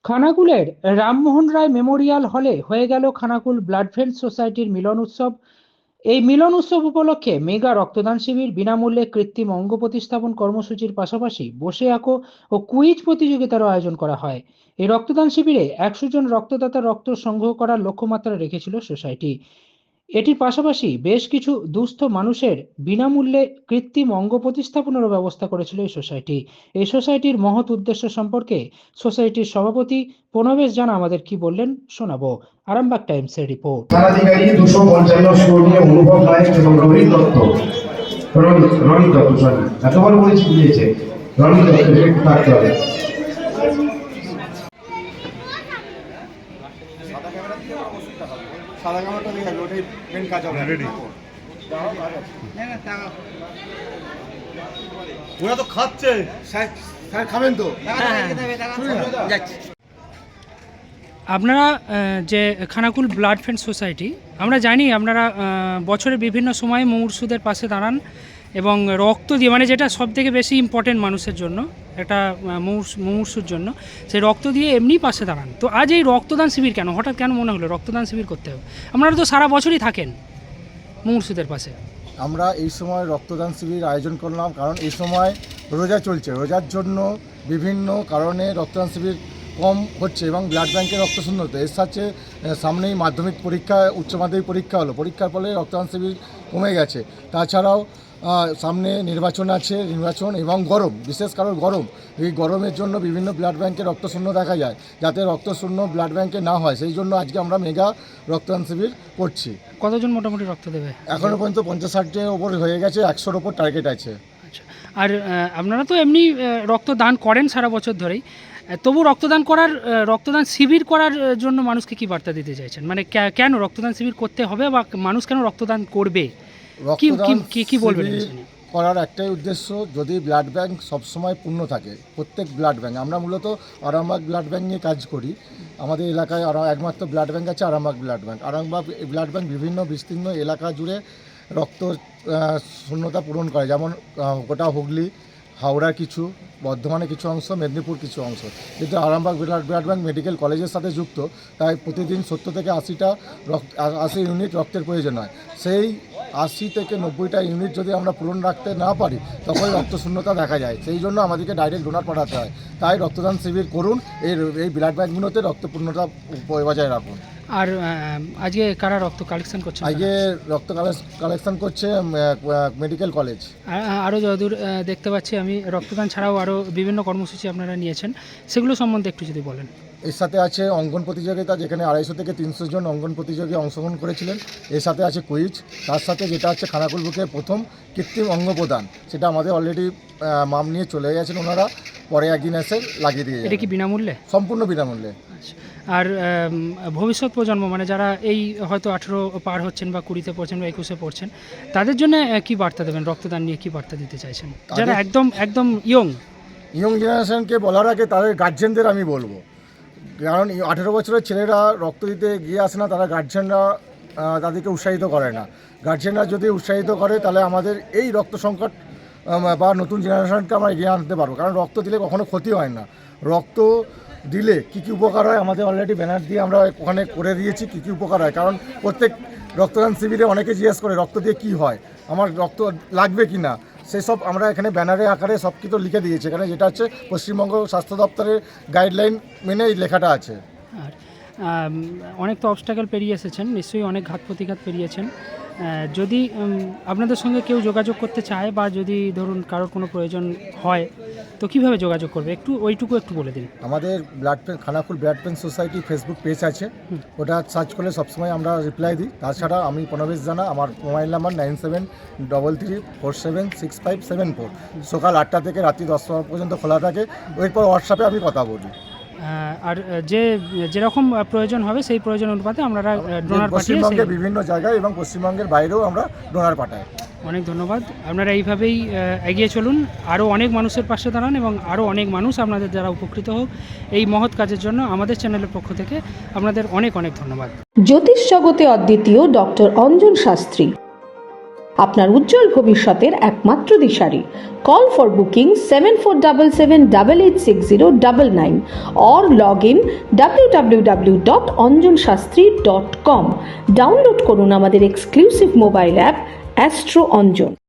খানাকুলের Rammohan Roy Memorial হলে হয়ে গেল খানাকুল ব্লাড ফ্রেন্ড সোসাইটির মিলন উৎসব। এই মিলন উৎসব উপলক্ষে মেগা রক্তদান শিবির, বিনামূল্যে কৃত্রিম অঙ্গ প্রতিস্থাপন কর্মসূচির পাশাপাশি বসে আঁকো ও কুইজ প্রতিযোগিতারও আয়োজন করা হয়। এই রক্তদান শিবিরে 100 জন রক্তদাতার রক্ত সংগ্রহ করার লক্ষ্যমাত্রা রেখেছিল সোসাইটি। এটির পাশাপাশি বেশ কিছু দুস্থ মানুষের বিনামূল্যে কৃত্রিম অঙ্গ প্রতিস্থাপনেরও ব্যবস্থা করেছিল এই সোসাইটি। এই সোসাইটির মহৎ উদ্দেশ্য সম্পর্কে সোসাইটির সভাপতি প্রণবেশ জানা আমাদের কি বললেন শোনাবো। আরামবাগ টাইমসের রিপোর্ট। স্থানাধিকারী 255 স্কোর নিয়ে অনুভব নায়ক এবং রোহিত দত্ত এতবার বলেছি বুঝিয়েছে রনিত দত্ত একটু থাকতে হবে। সাদা ক্যামেরাটা দিয়ে আসবে, ওটাই মেন কাজ হবে। রেডি, ওরা তো খাচ্ছে। স্যার খাবেন তো? আপনারা যে খানাকুল ব্লাড ফ্রেন্ড সোসাইটি, আমরা জানি আপনারা বছরের বিভিন্ন সময়ে মুমূর্ষুদের পাশে দাঁড়ান এবং রক্ত দিয়ে, মানে যেটা সবথেকে বেশি ইম্পর্টেন্ট মানুষের জন্য, একটা মুমূর্ষুর জন্য, সেই রক্ত দিয়ে এমনি পাশে দাঁড়ান। তো আজ এই রক্তদান শিবির কেন, হঠাৎ কেন মনে হলো রক্তদান শিবির করতে হবে? আপনারা তো সারা বছরই থাকেন মুমূর্ষুদের পাশে। আমরা এই সময় রক্তদান শিবির আয়োজন করলাম কারণ এই সময় রোজা চলছে। রোজার জন্য বিভিন্ন কারণে রক্তদান শিবির কম হচ্ছে এবং ব্লাড ব্যাঙ্কের রক্ত শূন্যতা। এর সাথে সামনেই মাধ্যমিক পরীক্ষা, উচ্চ মাধ্যমিক পরীক্ষা হলো, পরীক্ষার ফলে রক্তদান শিবির কমে গেছে। তাছাড়াও সামনে নির্বাচন আছে, নির্বাচন এবং গরম, বিশেষ কারণ গরম। এই গরমের জন্য বিভিন্ন ব্লাড ব্যাঙ্কে রক্তশূন্য দেখা যায়, যাতে রক্তশূন্য ব্লাড ব্যাঙ্কে না হয়, সেই জন্য আজকে আমরা মেগা রক্তদান শিবির করছি। কতজন মোটামুটি রক্ত দেবে? এখনও পর্যন্ত 50-60-এর ওপর হয়ে গেছে, 100-র ওপর টার্গেট আছে। আচ্ছা, আর আপনারা তো এমনি রক্তদান করেন সারা বছর ধরেই, তবু রক্তদান শিবির করার জন্য মানুষকে কি বার্তা দিতে চাইছেন? মানে কেন রক্তদান শিবির করতে হবে বা মানুষ কেন রক্তদান করবে, কি বলবেন? করার একটাই উদ্দেশ্য, যদি ব্লাড ব্যাঙ্ক সবসময় পূর্ণ থাকে, প্রত্যেক ব্লাড ব্যাঙ্ক, আমরা মূলত আরামবাগ ব্লাড ব্যাঙ্ক নিয়ে কাজ করি। আমাদের এলাকায় একমাত্র ব্লাড ব্যাঙ্ক আছে Arambagh blood bank. Arambagh blood bank বিভিন্ন বিস্তীর্ণ এলাকা জুড়ে রক্ত শূন্যতা পূরণ করে, যেমন গোটা হুগলি, হাওড়ার কিছু, বর্ধমানে কিছু অংশ, মেদিনীপুর কিছু অংশ। কিন্তু আরামবাগ ব্লাড ব্যাঙ্ক মেডিকেল কলেজের সাথে যুক্ত, তাই প্রতিদিন 70 থেকে 80 ইউনিট রক্তের প্রয়োজন হয়। সেই 80 থেকে 90টা ইউনিট যদি আমরা পূরণ রাখতে না পারি, তখন রক্তশূন্যতা দেখা যায়। সেই জন্য আমাদেরকে ডাইরেক্ট ডোনার পাঠাতে হয়। তাই রক্তদান শিবির করুন, এই ব্লাড ব্যাঙ্কগুলোতে রক্তপূর্ণতা বজায় রাখুন। আর আজকে কারা রক্ত কালেকশন করছে? আজকে রক্ত কালেকশন করছে মেডিকেল কলেজ। আরও যতদূর দেখতে পাচ্ছি আমি, রক্তদান ছাড়াও আরও বিভিন্ন কর্মসূচি আপনারা নিয়েছেন, সেগুলো সম্বন্ধে একটু যদি বলেন। এর সাথে আছে অঙ্কন প্রতিযোগিতা, যেখানে 250 থেকে 300 জন অঙ্কন প্রতিযোগী অংশগ্রহণ করেছিলেন। এর সাথে আছে কুইজ, তার সাথে যেটা হচ্ছে খানাকুল বুকের প্রথম কৃত্রিম অঙ্গ প্রদান, সেটা আমাদের অলরেডি মাপ নিয়ে চলে গেছেন ওনারা, পরে একদিন এসে লাগিয়ে দিয়ে। এটা কি বিনামূল্যে? সম্পূর্ণ বিনামূল্যে। আর ভবিষ্যৎ প্রজন্ম, মানে যারা এই হয়তো 18 পার হচ্ছেন বা 20-তে পড়ছেন বা 21-এ পড়ছেন, তাদের জন্য কি বার্তা দেবেন? রক্তদান নিয়ে কি বার্তা দিতে চাইছেন? যারা একদম ইয়ং জেনারেশনকে বলার আগে তাদের গার্জেনদের আমি বলবো, কারণ 18 বছরের ছেলেরা রক্ত দিতে গিয়ে আসে না, তারা গার্জেনরা তাদেরকে উৎসাহিত করে না। গার্জেনরা যদি উৎসাহিত করে, তাহলে আমাদের এই রক্ত সংকট বা নতুন জেনারেশনকে আমরা এগিয়ে আনতে পারবো। কারণ রক্ত দিলে কখনো ক্ষতি হয় না। রক্ত দিলে কী কী উপকার হয়, আমাদের অলরেডি ব্যানার দিয়ে আমরা ওখানে করে দিয়েছি কী কী উপকার হয়। কারণ প্রত্যেক রক্তদান শিবিরে অনেকে জিজ্ঞেস করে রক্ত দিয়ে কী হয়, আমার রক্ত লাগবে কি না, সেসব আমরা এখানে ব্যানারে আকারে সব কিছু লিখে দিয়েছি এখানে, যেটা হচ্ছে পশ্চিমবঙ্গ স্বাস্থ্য দপ্তরের গাইডলাইন মেনে এই লেখাটা আছে। আর অনেক তো অবস্ট্যাকেল পেরিয়ে এসেছেন, নিশ্চয়ই অনেক ঘাত প্রতিঘাত পেরিয়েছেন। যদি আপনাদের সঙ্গে কেউ যোগাযোগ করতে চায় বা যদি ধরুন কারোর কোনো প্রয়োজন হয়, তো কীভাবে যোগাযোগ করবে? ওইটুকু একটু বলে দিন। আমাদের Khanakul blood friend society Facebook page আছে, ওটা সার্চ করলে সবসময় আমরা রিপ্লাই দিই। তাছাড়া আমি প্রণবেশ জানা, আমার মোবাইল নাম্বার 9733476574। সকাল 8টা থেকে রাত্রি 10টা পর্যন্ত খোলা থাকে। এরপর হোয়াটসঅ্যাপে আমি কথা বলি। আর যেরকম প্রয়োজন হবে সেই প্রয়োজন অনুপাতে আমরা ডোনার পাঠিয়ে পশ্চিমবঙ্গের বিভিন্ন জায়গায় এবং পশ্চিমবঙ্গের বাইরেও আমরা ডোনার পাঠাই। অনেক ধন্যবাদ। আপনারা এইভাবেই এগিয়ে চলুন, আরও অনেক মানুষের পাশে দাঁড়ান এবং আরও অনেক মানুষ আপনাদের দ্বারা উপকৃত হোক। এই মহৎ কাজের জন্য আমাদের চ্যানেলের পক্ষ থেকে আপনাদের অনেক ধন্যবাদ। জ্যোতিষ জগতে অদ্বিতীয় ডক্টর অঞ্জন শাস্ত্রী, আপনার উজ্জ্বল ভবিষ্যতের একমাত্র দিশারি। Call for booking 7477886099 or log in www.anjanshastri.com. Download করুন আমাদের exclusive mobile app astro Anjan.